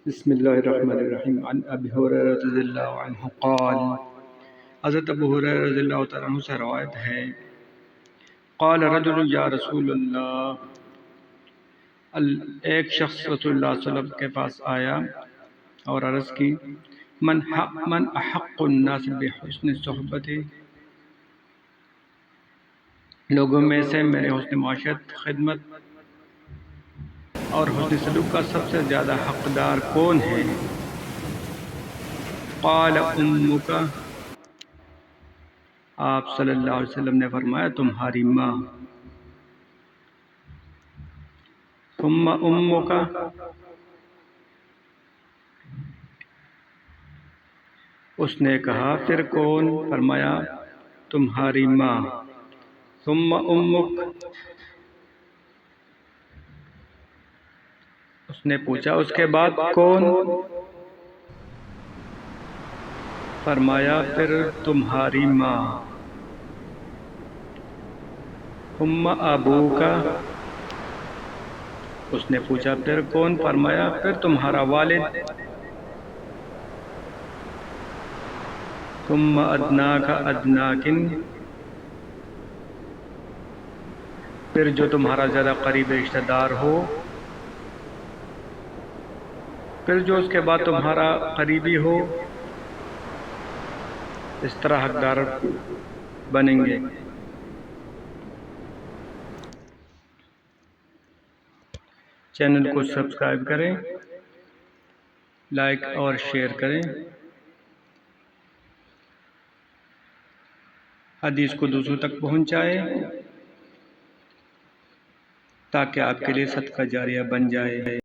بسم اللہ الرحمن الرحیم عن ابی ہریرہ رضی اللہ عنہ قال، حضرت ابو ہریرہ رضی اللہ تعالیٰ عنہ سے روایت ہے، قال رجل یا رسول اللہ، ایک شخص رسول اللہ صلی اللہ علیہ وسلم کے پاس آیا اور عرض کی، من احق الناس بحسن صحبتی، لوگوں میں سے میرے حسن معاشرت، خدمت اور حسن سلوک کا سب سے زیادہ حقدار کون ہے؟ قال امک، آپ صلی اللہ علیہ وسلم نے فرمایا تمہاری ماں۔ ثم امک، اس نے کہا پھر کون؟ فرمایا تمہاری ماں۔ ثم امک، اس نے پوچھا اس کے بعد کون؟ فرمایا پھر تمہاری ماں۔ ثم ابوک، اس نے پوچھا پھر کون؟ فرمایا پھر تمہارا والد۔ ثم ادناک ادناکن، پھر جو تمہارا زیادہ قریب رشتہ دار ہو، پھر جو اس کے بعد تمہارا قریبی ہو، اس طرح حقدار بنیں گے۔ چینل کو سبسکرائب کریں، لائک اور شیئر کریں، حدیث کو دوسروں تک پہنچائیں تاکہ آپ کے لیے صدقہ جاریہ بن جائے۔